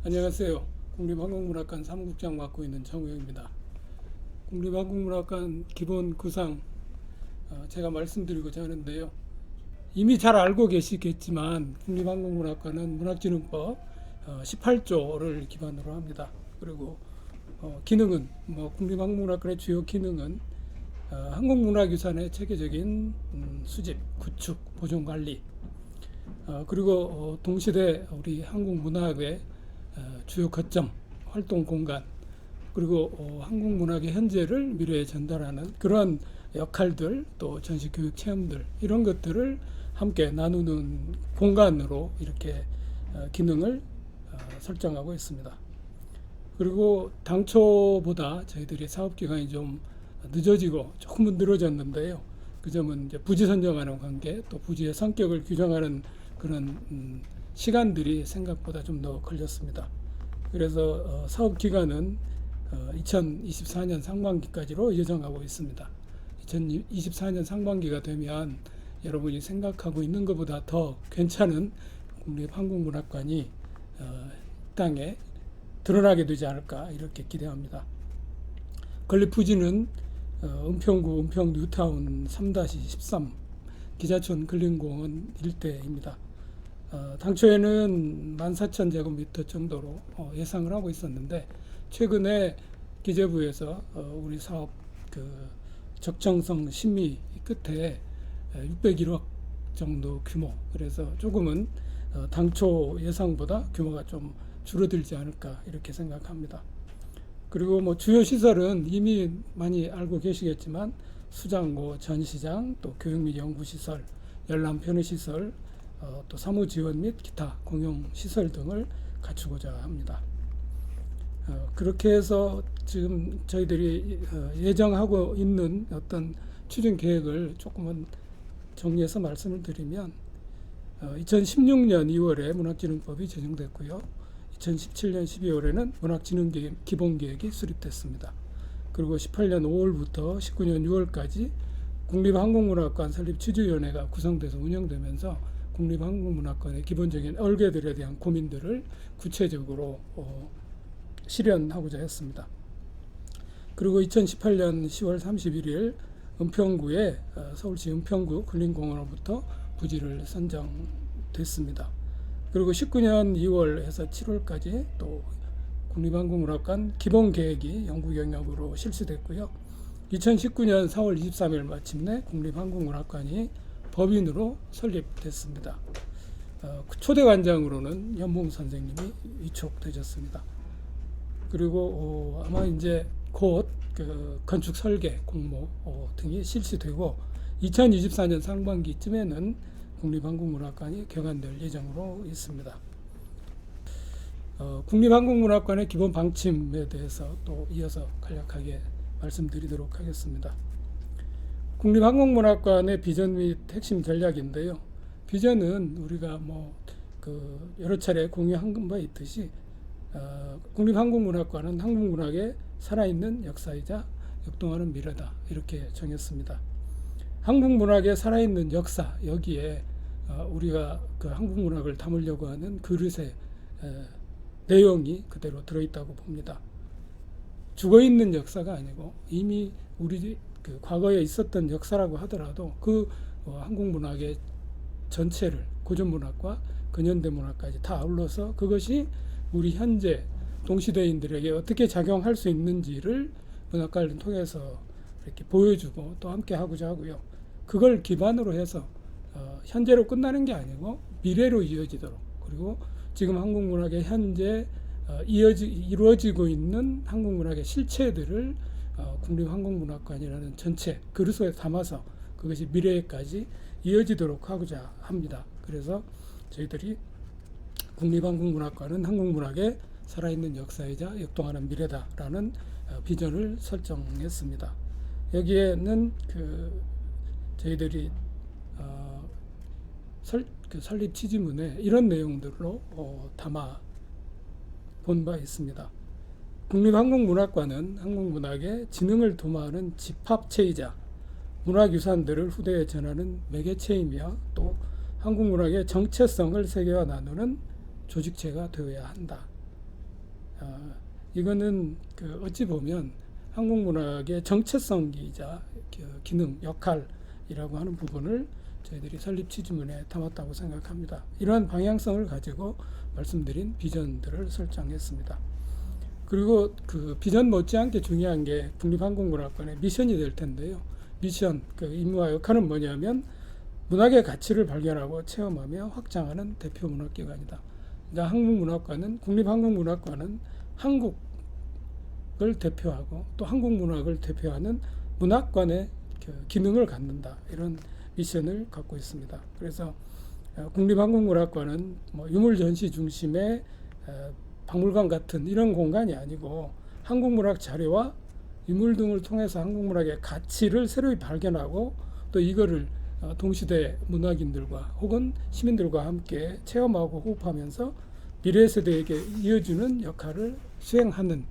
안녕하세요. 국립한국문학관 사무국장 맡고 있는 정우영입니다. 국립한국문학관 기본 구상 제가 말씀드리고자 하는데요. 이미 잘 알고 계시겠지만 국립한국문학관은 문학진흥법 18조를 기반으로 합니다. 그리고 기능은 국립한국문학관의 주요 기능은 한국문화유산의 체계적인 수집, 구축, 보존 관리, 그리고 동시대 우리 한국문학의 주요 거점, 활동 공간, 그리고 한국 문학의 현재를 미래에 전달하는 그러한 역할들, 또 전시 교육 체험들, 이런 것들을 함께 나누는 공간으로 이렇게 기능을 설정하고 있습니다. 그리고 당초보다 저희들이 사업 기간이 좀 늦어지고 조금은 늘어졌는데요. 그 점은 이제 부지 선정하는 관계, 또 부지의 성격을 규정하는 그런 시간들이 생각보다 좀 더 걸렸습니다. 그래서 사업 기간은 2024년 상반기까지로 예정하고 있습니다. 2024년 상반기가 되면 여러분이 생각하고 있는 것보다 더 괜찮은 국립한국문학관이 땅에 드러나게 되지 않을까 이렇게 기대합니다. 건립 부지는 은평구 은평 뉴타운 3-13 기자촌 근린공원 일대입니다. 당초에는 14,000제곱미터 정도로 예상을 하고 있었는데 최근에 기재부에서 우리 사업 적정성 심의 끝에 601억 정도 규모, 그래서 조금은 당초 예상보다 규모가 좀 줄어들지 않을까 이렇게 생각합니다. 그리고 주요 시설은 이미 많이 알고 계시겠지만 수장고, 전시장, 또 교육 및 연구시설, 열람 편의시설, 또 사무 지원 및 기타 공용 시설 등을 갖추고자 합니다. 그렇게 해서 지금 저희들이 예정하고 있는 어떤 추진 계획을 조금은 정리해서 말씀을 드리면 2016년 2월에 문학진흥법이 제정됐고요. 2017년 12월에는 문학진흥계획 기본계획이 수립됐습니다. 그리고 18년 5월부터 19년 6월까지 국립한국문학관 설립추진위원회가 구성돼서 운영되면서 국립한국문학관의 기본적인 얼개들에 대한 고민들을 구체적으로 실현하고자 했습니다. 그리고 2018년 10월 31일 은평구에 서울시 은평구 근린공원으로부터 부지를 선정됐습니다. 그리고 19년 2월에서 7월까지 또 국립한국문학관 기본계획이 영구 경영으로 실시됐고요. 2019년 4월 23일 마침내 국립한국문학관이 법인으로 설립됐습니다. 초대 관장으로는 연봉 선생님이 위촉되셨습니다. 그리고 아마 이제 곧 건축 설계 공모 등이 실시되고 2024년 상반기쯤에는 국립한국문학관이 개관될 예정으로 있습니다. 국립한국문학관의 기본 방침에 대해서 또 이어서 간략하게 말씀드리도록 하겠습니다. 국립한국문학관의 비전 및 핵심 전략인데요. 비전은 우리가 여러 차례 공유한 바 있듯이 국립한국문학관은 한국문학의 살아있는 역사이자 역동하는 미래다 이렇게 정했습니다. 한국문학의 살아있는 역사, 여기에 우리가 그 한국문학을 담으려고 하는 그릇의 내용이 그대로 들어있다고 봅니다. 죽어있는 역사가 아니고 이미 우리 과거에 있었던 역사라고 하더라도 그 한국문학의 전체를 고전문학과 근현대문학까지 다 아울러서 그것이 우리 현재 동시대인들에게 어떻게 작용할 수 있는지를 문학관을 통해서 이렇게 보여주고 또 함께 하고자 하고요. 그걸 기반으로 해서 현재로 끝나는 게 아니고 미래로 이어지도록, 그리고 지금 한국문학의 현재 이루어지고 있는 한국문학의 실체들을 국립한국문학관이라는 전체 그릇 속에 담아서 그것이 미래에까지 이어지도록 하고자 합니다. 그래서 저희들이 국립한국문학관은 한국문학의 살아있는 역사이자 역동하는 미래다라는 비전을 설정했습니다. 여기에는 저희들이 설립 취지문에 이런 내용들로 담아 본 바 있습니다. 국립한국문학관은 한국문학의 진흥을 도모하는 집합체이자 문학유산들을 후대에 전하는 매개체이며 또 한국문학의 정체성을 세계화 나누는 조직체가 되어야 한다. 이거는 어찌 보면 한국문학의 정체성이자 기능, 역할이라고 하는 부분을 저희들이 설립 취지문에 담았다고 생각합니다. 이러한 방향성을 가지고 말씀드린 비전들을 설정했습니다. 그리고 그 비전 못지않게 중요한 게 국립한국문학관의 미션이 될 텐데요. 미션, 임무와 역할은 뭐냐면 문학의 가치를 발견하고 체험하며 확장하는 대표 문학기관이다. 그러니까 한국문학관은, 국립한국문학관은 한국을 대표하고 또 한국문학을 대표하는 문학관의 기능을 갖는다. 이런 미션을 갖고 있습니다. 그래서 국립한국문학관은 유물전시 중심의 박물관 같은 이런 공간이 아니고 한국문학 자료와 유물 등을 통해서 한국문학의 가치를 새로이 발견하고 또 이거를 동시대 문학인들과 혹은 시민들과 함께 체험하고 호흡하면서 미래 세대에게 이어주는 역할을 수행하는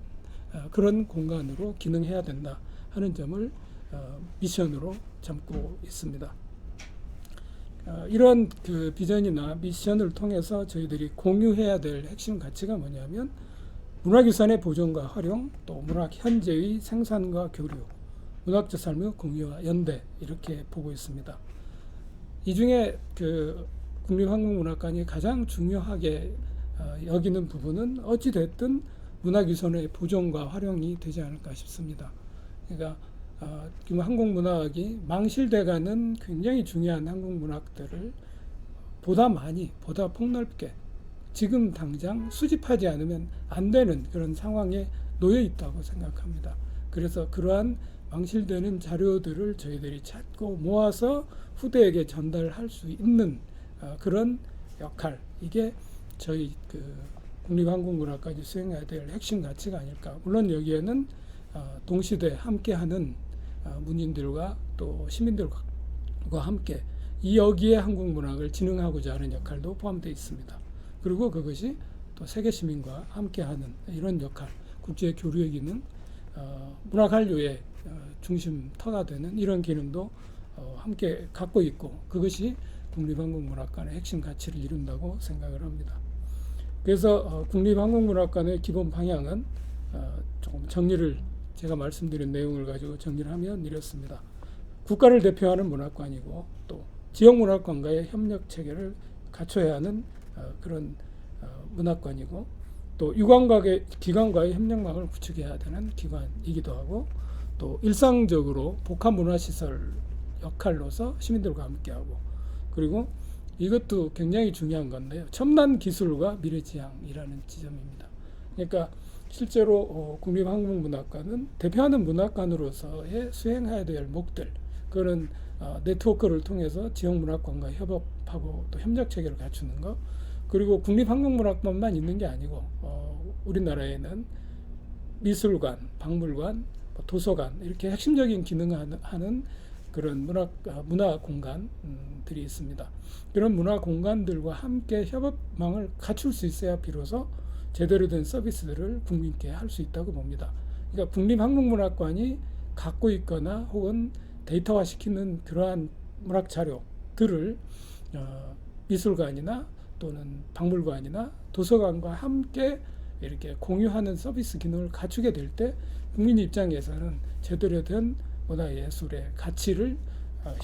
그런 공간으로 기능해야 된다 하는 점을 미션으로 삼고 있습니다. 이런 비전이나 미션을 통해서 저희들이 공유해야 될 핵심 가치가 뭐냐면 문화유산의 보존과 활용, 또 문학 현재의 생산과 교류, 문학적 삶의 공유와 연대 이렇게 보고 있습니다. 이 중에 국립한국문학관이 가장 중요하게 여기는 부분은 어찌됐든 문학유산의 보존과 활용이 되지 않을까 싶습니다. 그러니까 지금 한국문학이 망실돼가는 굉장히 중요한 한국문학들을 보다 많이, 보다 폭넓게 지금 당장 수집하지 않으면 안 되는 그런 상황에 놓여 있다고 생각합니다. 그래서 그러한 망실되는 자료들을 저희들이 찾고 모아서 후대에게 전달할 수 있는 그런 역할, 이게 저희 국립한국문학관이 수행해야 될 핵심 가치가 아닐까. 물론 여기에는 동시대 함께하는 문인들과 또 시민들과 함께 여기에 한국문학을 진흥하고자 하는 역할도 포함되어 있습니다. 그리고 그것이 또 세계 시민과 함께하는 이런 역할, 국제 교류의 기능, 문학 한류의 중심터가 되는 이런 기능도 함께 갖고 있고 그것이 국립한국문학관의 핵심 가치를 이룬다고 생각을 합니다. 그래서 국립한국문학관의 기본 방향은 조금 정리를 제가 말씀드린 내용을 가지고 정리를 하면 이렇습니다. 국가를 대표하는 문학관이고 또 지역문학관과의 협력 체계를 갖춰야 하는 그런 문학관이고 또 유관과의 기관과의 협력망을 구축해야 되는 기관이기도 하고 또 일상적으로 복합문화시설 역할로서 시민들과 함께하고 그리고 이것도 굉장히 중요한 건데요. 첨단 기술과 미래지향이라는 지점입니다. 그러니까 실제로 국립한국문학관은 대표하는 문학관으로서의 수행해야 될 목들, 그런 네트워크를 통해서 지역문학관과 협업하고 또 협력체계를 갖추는 것, 그리고 국립한국문학관만 있는 게 아니고 우리나라에는 미술관, 박물관, 도서관 이렇게 핵심적인 기능을 하는 그런 문화 공간들이 있습니다. 그런 문화 공간들과 함께 협업망을 갖출 수 있어야 비로소 제대로 된 서비스들을 국민께 할 수 있다고 봅니다. 그러니까 국립한국문학관이 갖고 있거나 혹은 데이터화시키는 그러한 문학 자료들을 미술관이나 또는 박물관이나 도서관과 함께 이렇게 공유하는 서비스 기능을 갖추게 될 때 국민 입장에서는 제대로 된 문화예술의 가치를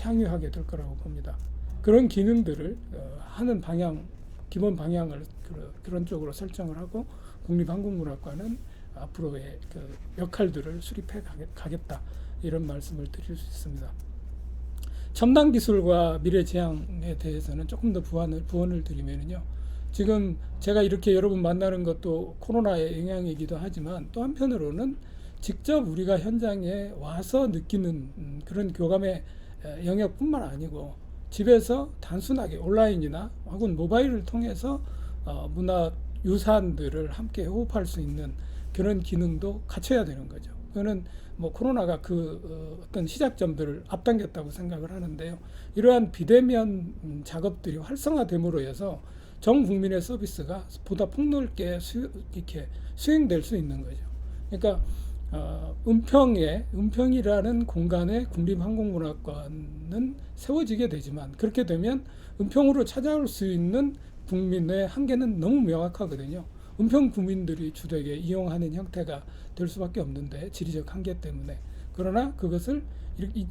향유하게 될 거라고 봅니다. 그런 기능들을 하는 방향, 기본 방향을 그런 쪽으로 설정을 하고 국립한국문학관은 앞으로의 역할들을 수립해 가겠다 이런 말씀을 드릴 수 있습니다. 첨단 기술과 미래지향에 대해서는 조금 더 부언을 드리면요. 지금 제가 이렇게 여러분 만나는 것도 코로나의 영향이기도 하지만 또 한편으로는 직접 우리가 현장에 와서 느끼는 그런 교감의 영역뿐만 아니고 집에서 단순하게 온라인이나 혹은 모바일을 통해서 문학 유산들을 함께 호흡할 수 있는 그런 기능도 갖춰야 되는 거죠. 그거는 코로나가 어떤 시작점들을 앞당겼다고 생각을 하는데요. 이러한 비대면 작업들이 활성화됨으로 해서 전 국민의 서비스가 보다 폭넓게 이렇게 수행될 수 있는 거죠. 그러니까 은평이라는 공간에 국립한국문학관은 세워지게 되지만 그렇게 되면 은평으로 찾아올 수 있는 국민의 한계는 너무 명확하거든요. 은평 구민들이 주되게 이용하는 형태가 될 수밖에 없는데 지리적 한계 때문에. 그러나 그것을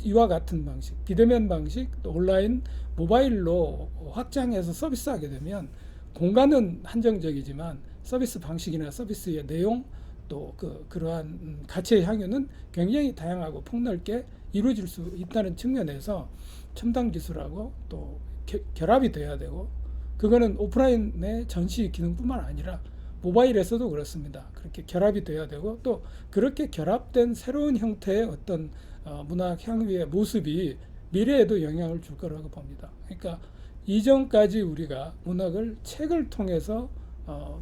이와 같은 방식, 비대면 방식, 또 온라인, 모바일로 확장해서 서비스하게 되면 공간은 한정적이지만 서비스 방식이나 서비스의 내용 또 그러한 가치의 향유는 굉장히 다양하고 폭넓게 이루어질 수 있다는 측면에서 첨단 기술하고 또 결합이 돼야 되고, 그거는 오프라인의 전시 기능뿐만 아니라 모바일에서도 그렇습니다. 그렇게 결합이 돼야 되고, 또 그렇게 결합된 새로운 형태의 어떤 문학 향유의 모습이 미래에도 영향을 줄 거라고 봅니다. 그러니까 이전까지 우리가 문학을 책을 통해서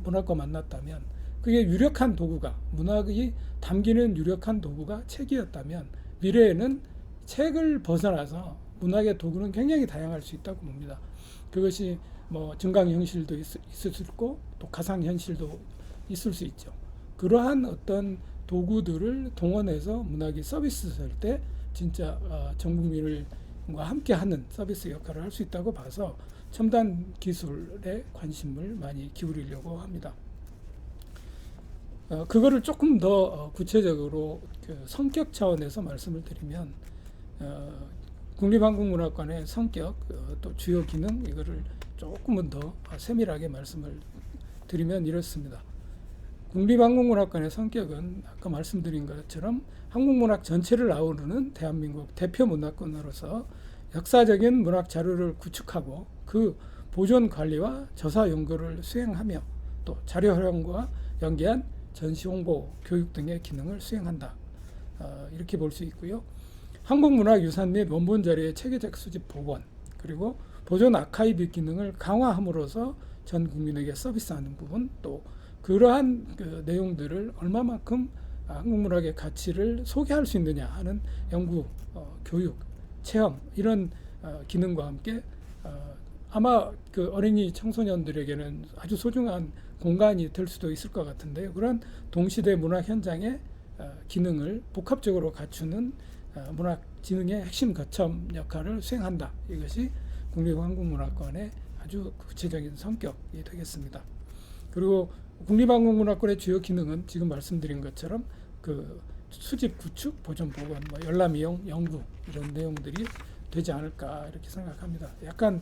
문학과 만났다면, 그게 유력한 도구가, 문학이 담기는 유력한 도구가 책이었다면, 미래에는 책을 벗어나서 문학의 도구는 굉장히 다양할 수 있다고 봅니다. 그것이 뭐 증강현실도 있을 수 있고 또 가상현실도 있을 수 있죠. 그러한 어떤 도구들을 동원해서 문학이 서비스할 때 진짜 전 국민과 함께하는 서비스 역할을 할 수 있다고 봐서 첨단 기술에 관심을 많이 기울이려고 합니다. 그거를 조금 더 구체적으로 그 성격 차원에서 말씀을 드리면, 국립한국문학관의 성격, 또 주요 기능, 이거를 조금은 더 세밀하게 말씀을 드리면 이렇습니다. 국립한국문학관의 성격은 아까 말씀드린 것처럼 한국문학 전체를 아우르는 대한민국 대표 문학관으로서 역사적인 문학 자료를 구축하고 그 보존 관리와 저사 연구를 수행하며 또 자료 활용과 연계한 전시 홍보, 교육 등의 기능을 수행한다. 이렇게 볼 수 있고요. 한국문학유산 및 원본 자료의 체계적 수집 복원, 그리고 보존 아카이브 기능을 강화함으로써 전 국민에게 서비스하는 부분, 또 그러한 그 내용들을 얼마만큼 한국문학의 가치를 소개할 수 있느냐 하는 연구, 교육, 체험, 이런 기능과 함께 아마 그 어린이 청소년들에게는 아주 소중한 공간이 될 수도 있을 것 같은데요. 그런 동시대 문학 현장의 기능을 복합적으로 갖추는 문학 지능의 핵심 거점 역할을 수행한다. 이것이 국립한국문학관의 아주 구체적인 성격이 되겠습니다. 그리고 국립한국문학관의 주요 기능은 지금 말씀드린 것처럼 그 수집, 구축, 보존, 보관, 뭐 열람, 이용, 연구, 이런 내용들이 되지 않을까 이렇게 생각합니다. 약간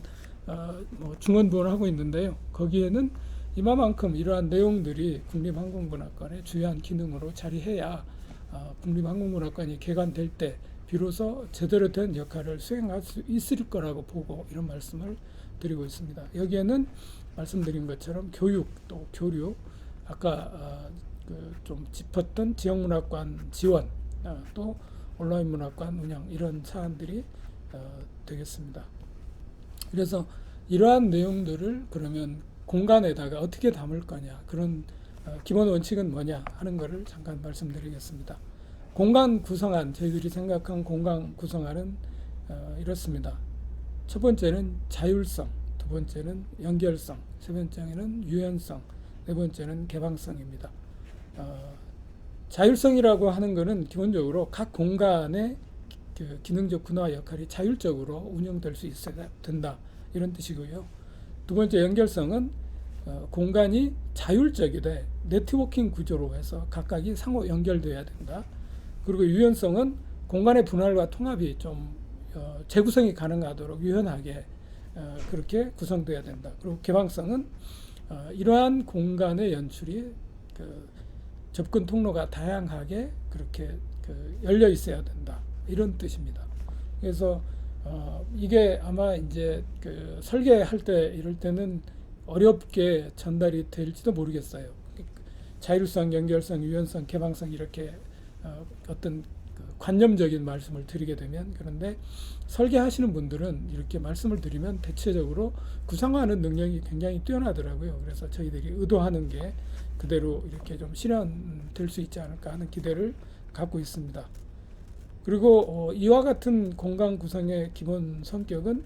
뭐 중언부언을 하고 있는데요. 거기에는 이만큼 이러한 내용들이 국립한국문학관의 주요한 기능으로 자리해야 국립한국문학관이 개관될 때 비로소 제대로 된 역할을 수행할 수 있을 거라고 보고 이런 말씀을 드리고 있습니다. 여기에는 말씀드린 것처럼 교육, 또 교류, 아까 좀 짚었던 지역문학관 지원, 또 온라인 문학관 운영, 이런 사안들이 되겠습니다. 그래서 이러한 내용들을 그러면 공간에다가 어떻게 담을 거냐, 그런 기본 원칙은 뭐냐 하는 것을 잠깐 말씀드리겠습니다. 공간 구성안, 저희들이 생각한 공간 구성안은 이렇습니다. 첫 번째는 자율성, 두 번째는 연결성, 세 번째는 유연성, 네 번째는 개방성입니다. 자율성이라고 하는 것은 기본적으로 각 공간의 그 기능적 분화 역할이 자율적으로 운영될 수 있어야 된다, 이런 뜻이고요. 두 번째 연결성은 공간이 자율적이되 네트워킹 구조로 해서 각각이 상호 연결돼야 된다. 그리고 유연성은 공간의 분할과 통합이 좀 재구성이 가능하도록 유연하게 그렇게 구성돼야 된다. 그리고 개방성은 이러한 공간의 연출이 그 접근 통로가 다양하게 그렇게 열려 있어야 된다, 이런 뜻입니다. 그래서 이게 아마 이제 그 설계할 때 이럴 때는 어렵게 전달이 될지도 모르겠어요. 자율성, 연결성, 유연성, 개방성, 이렇게 어떤 그 관념적인 말씀을 드리게 되면, 그런데 설계하시는 분들은 이렇게 말씀을 드리면 대체적으로 구상하는 능력이 굉장히 뛰어나더라고요. 그래서 저희들이 의도하는 게 그대로 이렇게 좀 실현될 수 있지 않을까 하는 기대를 갖고 있습니다. 그리고 이와 같은 공간 구성의 기본 성격은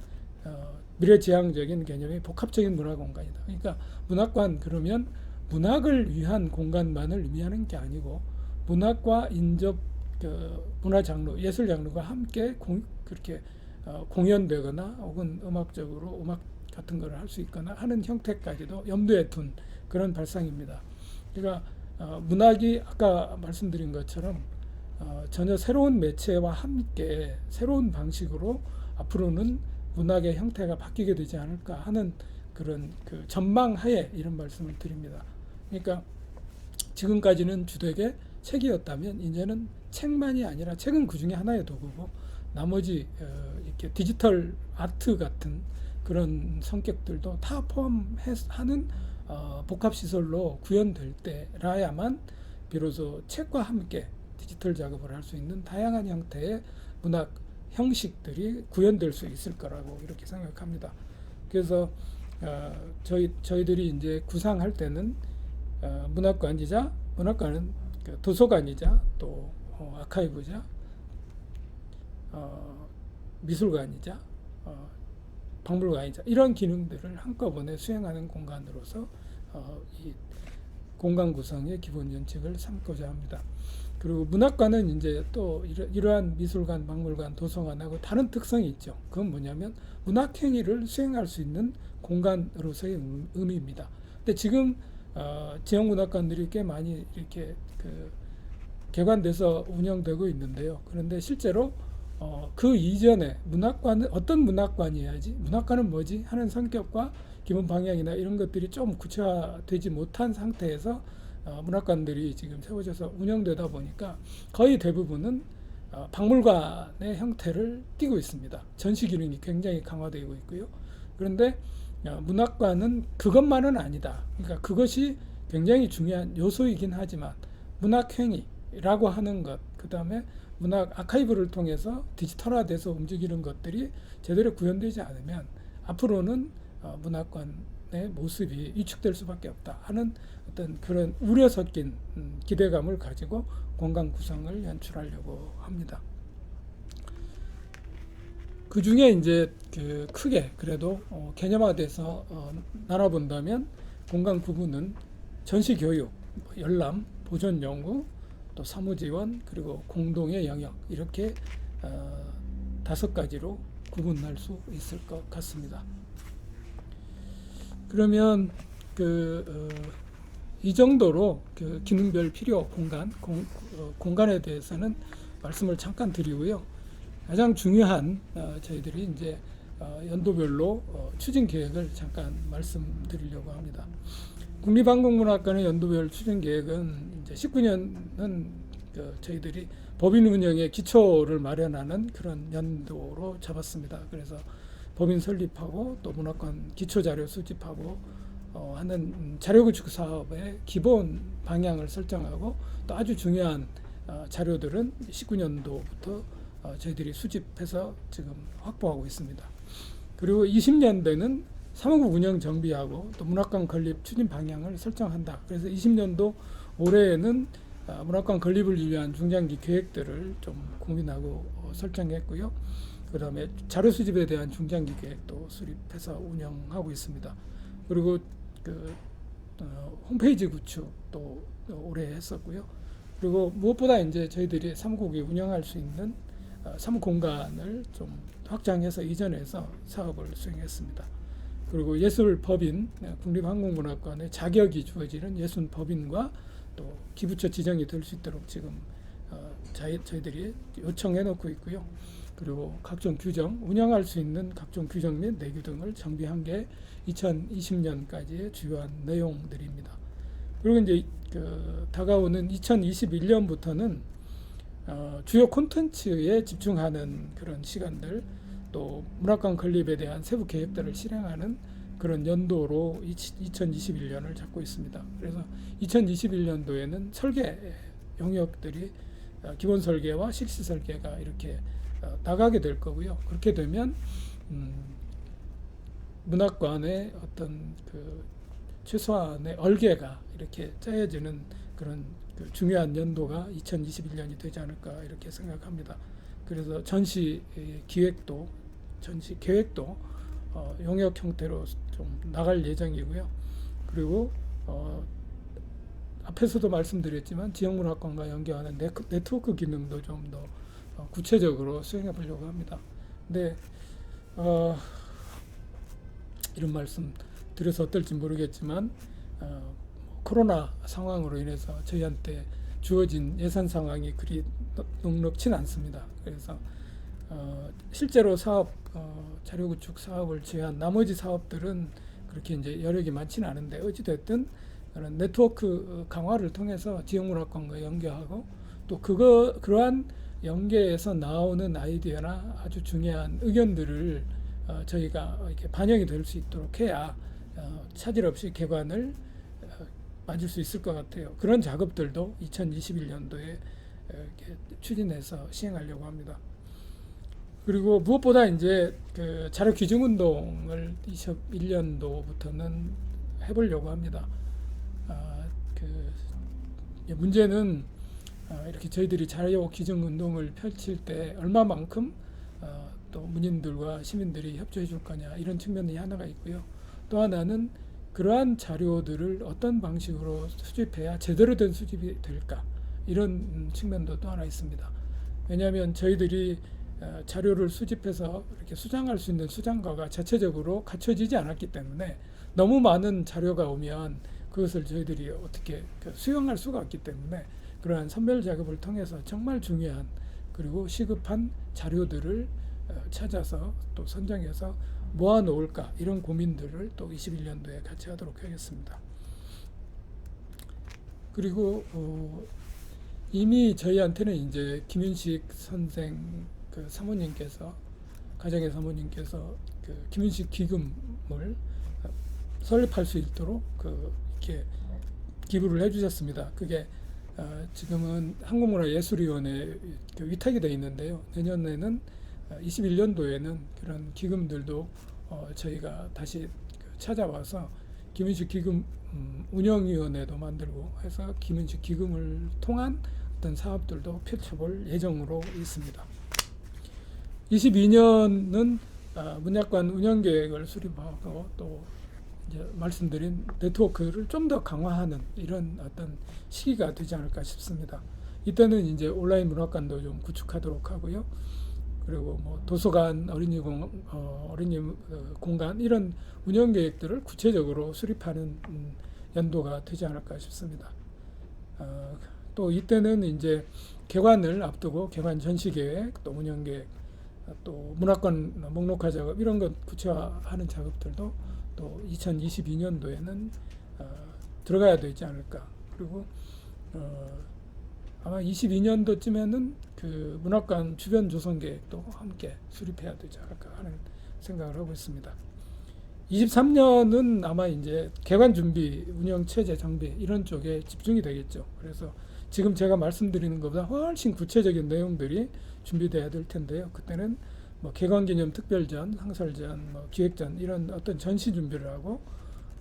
미래지향적인 개념의 복합적인 문화 공간이다. 그러니까 문학관 그러면 문학을 위한 공간만을 의미하는 게 아니고 문학과 인접 문화 장르, 예술 장르가 함께 그렇게 공연되거나 혹은 음악적으로 음악 같은 걸 할 수 있거나 하는 형태까지도 염두에 둔 그런 발상입니다. 그러니까 문학이 아까 말씀드린 것처럼 전혀 새로운 매체와 함께 새로운 방식으로 앞으로는 문학의 형태가 바뀌게 되지 않을까 하는 그런 그 전망하에 이런 말씀을 드립니다. 그러니까 지금까지는 주되게 책이었다면 이제는 책만이 아니라 책은 그 중에 하나의 도구고 나머지 이렇게 디지털 아트 같은 그런 성격들도 다 포함하는 복합시설로 구현될 때라야만 비로소 책과 함께 디지털 작업을 할 수 있는 다양한 형태의 문학 형식들이 구현될 수 있을 거라고 이렇게 생각합니다. 그래서 저희들이 이제 구상할 때는 문학관이자 문학관은 그 도서관이자 또 아카이브자 미술관이자 박물관이자 이런 기능들을 한꺼번에 수행하는 공간으로서 이 공간 구성의 기본 원칙을 삼고자 합니다. 그리고 문학관은 이제 또 이러한 미술관, 박물관, 도서관하고 다른 특성이 있죠. 그건 뭐냐면 문학 행위를 수행할 수 있는 공간으로서의 의미입니다. 근데 지금 지역 문학관들이 꽤 많이 이렇게 개관돼서 운영되고 있는데요. 그런데 실제로 그 이전에 문학관은 어떤 문학관이어야지, 문학관은 뭐지 하는 성격과 기본 방향이나 이런 것들이 좀 구체화되지 못한 상태에서 문학관들이 지금 세워져서 운영되다 보니까 거의 대부분은 박물관의 형태를 띠고 있습니다. 전시 기능이 굉장히 강화되고 있고요. 그런데 문학관은 그것만은 아니다. 그러니까 그것이 굉장히 중요한 요소이긴 하지만 문학행위라고 하는 것, 그 다음에 문학 아카이브를 통해서 디지털화돼서 움직이는 것들이 제대로 구현되지 않으면 앞으로는 문학관의 모습이 위축될 수밖에 없다 하는 어떤 그런 우려 섞인 기대감을 가지고 공간 구성을 연출하려고 합니다. 그 중에 이제 크게 그래도 개념화돼서 나눠본다면 공간 부분은 전시 교육, 열람, 보존 연구, 또 사무 지원, 그리고 공동의 영역 이렇게 5가지로 구분할 수 있을 것 같습니다. 그러면 이 정도로 기능별 필요 공간에 대해서는 말씀을 잠깐 드리고요. 가장 중요한 저희들이 이제 연도별로 추진 계획을 잠깐 말씀드리려고 합니다. 국립한국문학관의 연도별 추진 계획은 이제 19년은 저희들이 법인 운영의 기초를 마련하는 그런 연도로 잡았습니다. 그래서 법인 설립하고 또 문학관 기초 자료 수집하고 하는 자료 구축 사업의 기본 방향을 설정하고 또 아주 중요한 자료들은 19년도부터 저희들이 수집해서 지금 확보하고 있습니다. 그리고 20년대는 사무국 운영 정비하고 또 문학관 건립 추진 방향을 설정한다. 그래서 20년도 올해에는 문학관 건립을 위한 중장기 계획들을 좀 고민하고 설정했고요. 그 다음에 자료 수집에 대한 중장기 계획도 수립해서 운영하고 있습니다. 그리고 홈페이지 구축도 올해 했었고요. 그리고 무엇보다 이제 저희들이 사무국이 운영할 수 있는 사무 공간을 좀 확장해서 이전해서 사업을 수행했습니다. 그리고 예술법인, 국립한국문학관의 자격이 주어지는 예술법인과 또 기부처 지정이 될 수 있도록 지금 저희들이 요청해 놓고 있고요. 그리고 각종 규정, 운영할 수 있는 각종 규정 및 내규 등을 정비한 게 2020년까지의 주요한 내용들입니다. 그리고 이제 다가오는 2021년부터는 주요 콘텐츠에 집중하는 그런 시간들, 또 문학관 건립에 대한 세부 계획들을 실행하는 그런 연도로 2021년을 잡고 있습니다. 그래서 2021년도에는 설계 영역들이 기본 설계와 실시 설계가 이렇게 나가게 될 거고요. 그렇게 되면 문학관의 어떤 최소한의 얼개가 이렇게 짜여지는 그런 중요한 연도가 2021년이 되지 않을까 이렇게 생각합니다. 그래서 전시 계획도 용역 형태로 좀 나갈 예정이고요. 그리고 앞에서도 말씀드렸지만 지역문학관과 연계하는 네트워크 기능도 좀 더 구체적으로 수행해 보려고 합니다. 근데 이런 말씀 드려서 어떨지 모르겠지만 코로나 상황으로 인해서 저희한테 주어진 예산 상황이 그리 넉넉치는 않습니다. 그래서 실제로 사업 자료 구축 사업을 제한 나머지 사업들은 그렇게 이제 여력이 많지는 않은데 어찌 됐든 그런 네트워크 강화를 통해서 지역문화권과 연계하고 또 그러한 연계에서 나오는 아이디어나 아주 중요한 의견들을 저희가 이렇게 반영이 될 수 있도록 해야 차질 없이 개관을 맞을 수 있을 것 같아요. 그런 작업들도 2021년도에 추진해서 시행하려고 합니다. 그리고 무엇보다 이제 그 자료 규정 운동을 21년도부터는 해보려고 합니다. 문제는 이렇게 저희들이 자료 규정 운동을 펼칠 때 얼마만큼 또 문인들과 시민들이 협조해 줄 거냐 이런 측면이 하나가 있고요. 또 하나는 그러한 자료들을 어떤 방식으로 수집해야 제대로 된 수집이 될까 이런 측면도 또 하나 있습니다. 왜냐하면 저희들이 자료를 수집해서 이렇게 수장할 수 있는 수장과가 자체적으로 갖춰지지 않았기 때문에 너무 많은 자료가 오면 그것을 저희들이 어떻게 수용할 수가 없기 때문에 그러한 선별 작업을 통해서 정말 중요한 그리고 시급한 자료들을 찾아서 또 선정해서 모아놓을까 이런 고민들을 또 21년도에 같이 하도록 하겠습니다. 그리고 이미 저희한테는 이제 김윤식 선생 그 사모님께서 가정의 사모님께서 그 김윤식 기금을 설립할 수 있도록 이렇게 기부를 해주셨습니다. 그게 지금은 한국문화예술위원회에 위탁이 되어 있는데요. 내년에는 21년도에는 그런 기금들도 저희가 다시 찾아와서 김윤식 기금 운영위원회도 만들고 해서 김윤식 기금을 통한 어떤 사업들도 펼쳐볼 예정으로 있습니다. 22년은 문약관 운영계획을 수립하고 또 이제 말씀드린 네트워크를 좀 더 강화하는 이런 어떤 시기가 되지 않을까 싶습니다. 이때는 이제 온라인 문학관도 좀 구축하도록 하고요. 그리고 뭐 도서관, 어린이 공간 이런 운영 계획들을 구체적으로 수립하는 연도가 되지 않을까 싶습니다. 또 이때는 이제 개관을 앞두고 개관 전시 계획, 또 운영 계획, 또 문학관 목록화 작업 이런 것 구체화하는 작업들도 또 2022년도에는 들어가야 되지 않을까. 그리고 아마 22년도쯤에는 그 문학관 주변 조성 계획도 함께 수립해야 되지 않을까 하는 생각을 하고 있습니다. 23년은 아마 이제 개관 준비, 운영 체제 장비 이런 쪽에 집중이 되겠죠. 그래서 지금 제가 말씀드리는 것보다 훨씬 구체적인 내용들이 준비돼야 될 텐데요. 그때는 뭐 개관기념 특별전, 상설전, 뭐 기획전 이런 어떤 전시 준비를 하고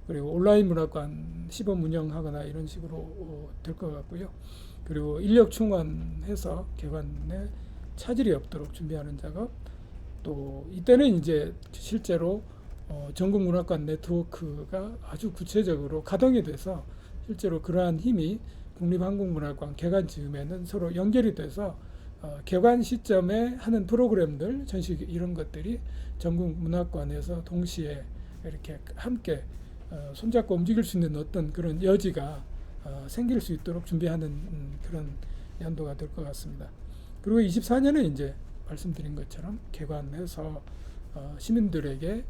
그리고 온라인 문학관 시범 운영하거나 이런 식으로 될 것 같고요. 그리고 인력 충원해서 개관에 차질이 없도록 준비하는 작업. 또 이때는 이제 실제로 전국 문학관 네트워크가 아주 구체적으로 가동이 돼서 실제로 그러한 힘이 국립한국문학관 개관 즈음에는 서로 연결이 돼서 개관 시점에 하는 프로그램들, 전시 이런 것들이 전국 문학관에서 동시에 이렇게 함께 손잡고 움직일 수 있는 어떤 그런 여지가 생길 수 있도록 준비하는 그런 연도가 될 것 같습니다. 그리고 24년은 이제 말씀드린 것처럼 개관해서 시민들에게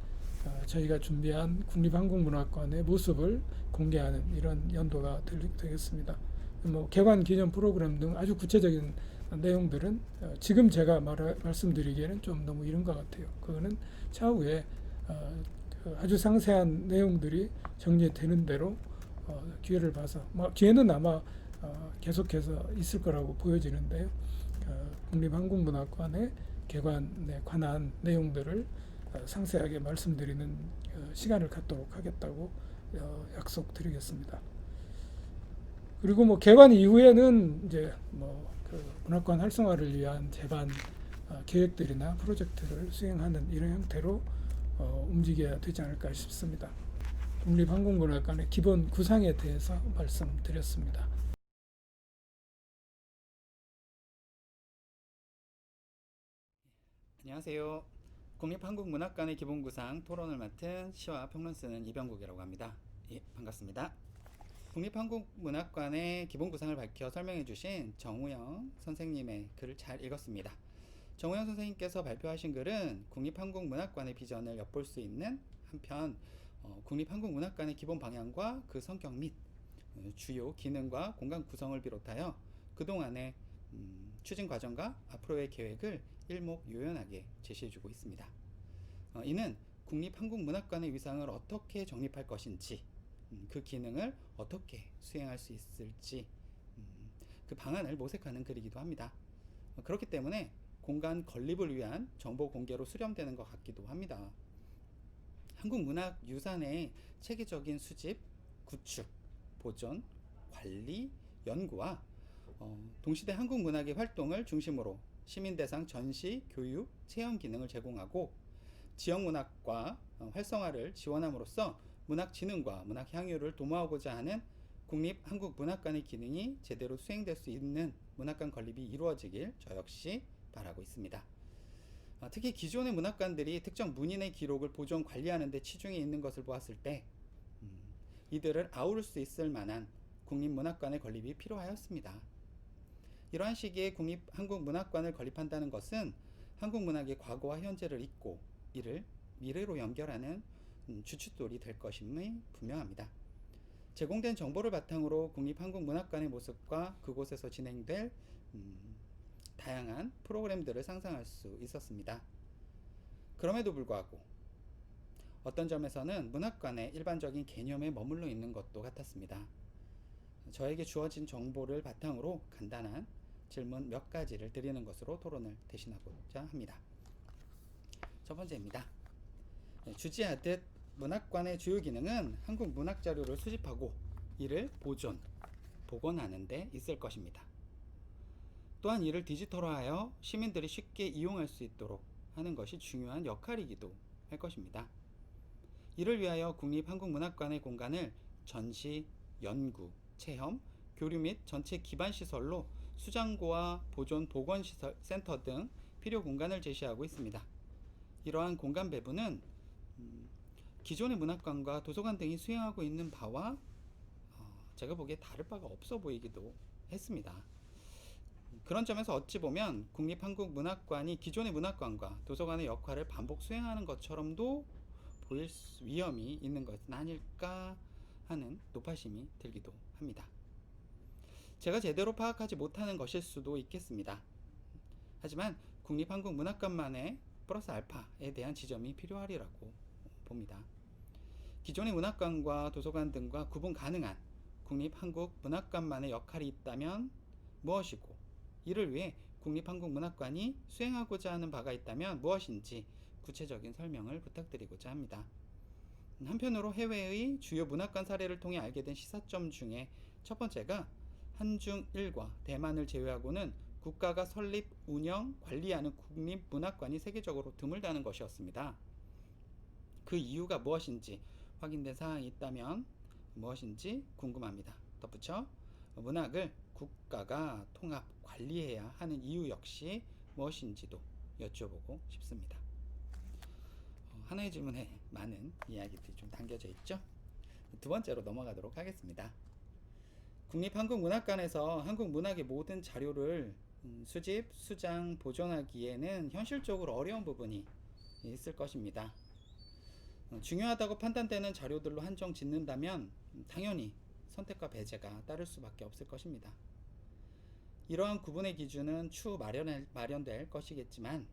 저희가 준비한 국립한국문학관의 모습을 공개하는 이런 연도가 되겠습니다. 뭐 개관 기념 프로그램 등 아주 구체적인 내용들은 지금 제가 말씀드리기에는 좀 너무 이른 것 같아요. 그거는 차후에 아주 상세한 내용들이 정리되는 대로 기회를 봐서 기회는 아마 계속해서 있을 거라고 보여지는데요. 국립한국문학관의 개관에 관한 내용들을 상세하게 말씀드리는 시간을 갖도록 하겠다고 약속드리겠습니다. 그리고 뭐 개관 이후에는 이제 그 문학관 활성화를 위한 제반 계획들이나 프로젝트를 수행하는 이런 형태로 움직여야 되지 않을까 싶습니다. 국립한국문학관의 기본 구상에 대해서 말씀드렸습니다. 안녕하세요. 국립한국문학관의 기본구상 토론을 맡은 시와 평론 쓰는 이병국이라고 합니다. 예, 반갑습니다. 국립한국문학관의 기본 구상을 밝혀 설명해 주신 정우영 선생님의 글을 잘 읽었습니다. 정우영 선생님께서 발표하신 글은 국립한국문학관의 비전을 엿볼 수 있는 한편 국립한국문학관의 기본 방향과 그 성격 및 주요 기능과 공간 구성을 비롯하여 그동안의 추진 과정과 앞으로의 계획을 일목요연하게 제시해주고 있습니다. 이는 국립한국문학관의 위상을 어떻게 정립할 것인지, 그 기능을 어떻게 수행할 수 있을지 그 방안을 모색하는 글이기도 합니다. 그렇기 때문에 공간 건립을 위한 정보 공개로 수렴되는 것 같기도 합니다. 한국문학유산의 체계적인 수집, 구축, 보존, 관리, 연구와 동시대 한국문학의 활동을 중심으로 시민대상 전시, 교육, 체험 기능을 제공하고 지역문학과 활성화를 지원함으로써 문학진흥과 문학향유를 도모하고자 하는 국립한국문학관의 기능이 제대로 수행될 수 있는 문학관 건립이 이루어지길 저 역시 바라고 있습니다. 특히 기존의 문학관들이 특정 문인의 기록을 보존 관리하는 데 치중해 있는 것을 보았을 때 이들을 아우를 수 있을 만한 국립문학관의 건립이 필요하였습니다. 이러한 시기에 국립한국문학관을 건립한다는 것은 한국문학의 과거와 현재를 잇고 이를 미래로 연결하는 주춧돌이 될 것임이 분명합니다. 제공된 정보를 바탕으로 국립한국문학관의 모습과 그곳에서 진행될 다양한 프로그램들을 상상할 수 있었습니다. 그럼에도 불구하고 어떤 점에서는 문학관의 일반적인 개념에 머물러 있는 것도 같았습니다. 저에게 주어진 정보를 바탕으로 간단한 질문 몇 가지를 드리는 것으로 토론을 대신하고자 합니다. 첫 번째입니다. 주지하듯 문학관의 주요 기능은 한국 문학 자료를 수집하고 이를 보존, 복원하는 데 있을 것입니다. 또한 이를 디지털화하여 시민들이 쉽게 이용할 수 있도록 하는 것이 중요한 역할이기도 할 것입니다. 이를 위하여 국립한국문학관의 공간을 전시, 연구, 체험, 교류 및 전체 기반 시설로 수장고와 보존 복원 시설 센터 등 필요 공간을 제시하고 있습니다. 이러한 공간 배분은 기존의 문학관과 도서관 등이 수행하고 있는 바와 제가 보기에 다를 바가 없어 보이기도 했습니다. 그런 점에서 어찌 보면 국립한국문학관이 기존의 문학관과 도서관의 역할을 반복 수행하는 것처럼도 보일 위험이 있는 것은 아닐까 하는 노파심이 들기도 합니다. 제가 제대로 파악하지 못하는 것일 수도 있겠습니다. 하지만 국립한국문학관만의 플러스 알파에 대한 지점이 필요하리라고 봅니다. 기존의 문학관과 도서관 등과 구분 가능한 국립한국문학관만의 역할이 있다면 무엇이고 이를 위해 국립한국문학관이 수행하고자 하는 바가 있다면 무엇인지 구체적인 설명을 부탁드리고자 합니다. 한편으로 해외의 주요 문학관 사례를 통해 알게 된 시사점 중에 첫 번째가 한중일과 대만을 제외하고는 국가가 설립, 운영, 관리하는 국립문학관이 세계적으로 드물다는 것이었습니다. 그 이유가 무엇인지 확인된 사항이 있다면 무엇인지 궁금합니다. 덧붙여 문학을 국가가 통합, 관리해야 하는 이유 역시 무엇인지도 여쭤보고 싶습니다. 하나의 질문에 많은 이야기들이 좀 담겨져 있죠. 두 번째로 넘어가도록 하겠습니다. 국립한국문학관에서 한국문학의 모든 자료를 수집, 수장, 보존하기에는 현실적으로 어려운 부분이 있을 것입니다. 중요하다고 판단되는 자료들로 한정 짓는다면 당연히 선택과 배제가 따를 수밖에 없을 것입니다. 이러한 구분의 기준은 추후 마련될 것이겠지만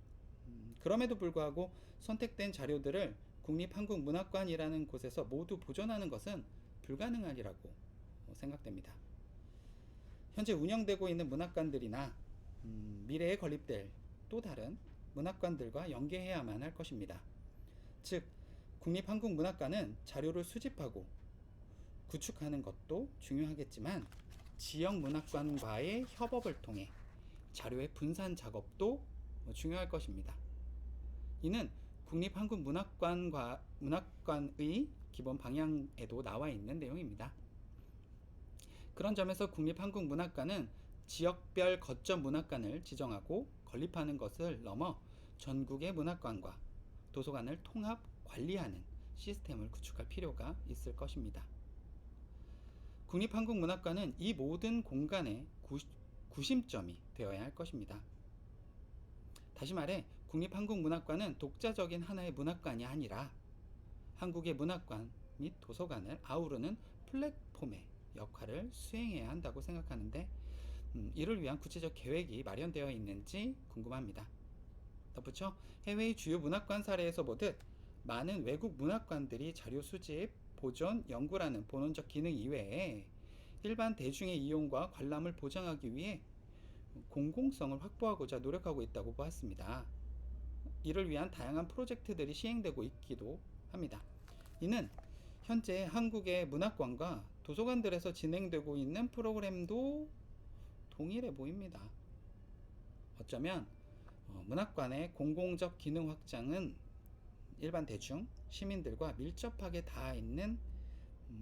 그럼에도 불구하고 선택된 자료들을 국립한국문학관이라는 곳에서 모두 보존하는 것은 불가능하리라고 생각됩니다. 현재 운영되고 있는 문학관들이나 미래에 건립될 또 다른 문학관들과 연계해야만 할 것입니다. 즉 국립한국문학관은 자료를 수집하고 구축하는 것도 중요하겠지만 지역 문학관과의 협업을 통해 자료의 분산 작업도 중요할 것입니다. 이는 국립한국문학관의 기본 방향에도 나와 있는 내용입니다. 그런 점에서 국립한국문학관은 지역별 거점 문학관을 지정하고 건립하는 것을 넘어 전국의 문학관과 도서관을 통합 관리하는 시스템을 구축할 필요가 있을 것입니다. 국립한국문학관은 이 모든 공간의 구심점이 되어야 할 것입니다. 다시 말해 국립한국문학관은 독자적인 하나의 문학관이 아니라 한국의 문학관 및 도서관을 아우르는 플랫폼의 역할을 수행해야 한다고 생각하는데 이를 위한 구체적 계획이 마련되어 있는지 궁금합니다. 덧붙여 해외의 주요 문학관 사례에서 보듯 많은 외국 문학관들이 자료 수집, 보존, 연구라는 본원적 기능 이외에 일반 대중의 이용과 관람을 보장하기 위해 공공성을 확보하고자 노력하고 있다고 보았습니다. 이를 위한 다양한 프로젝트들이 시행되고 있기도 합니다. 이는 현재 한국의 문학관과 도서관들에서 진행되고 있는 프로그램도 동일해 보입니다. 어쩌면 문학관의 공공적 기능 확장은 일반 대중, 시민들과 밀접하게 닿아 있는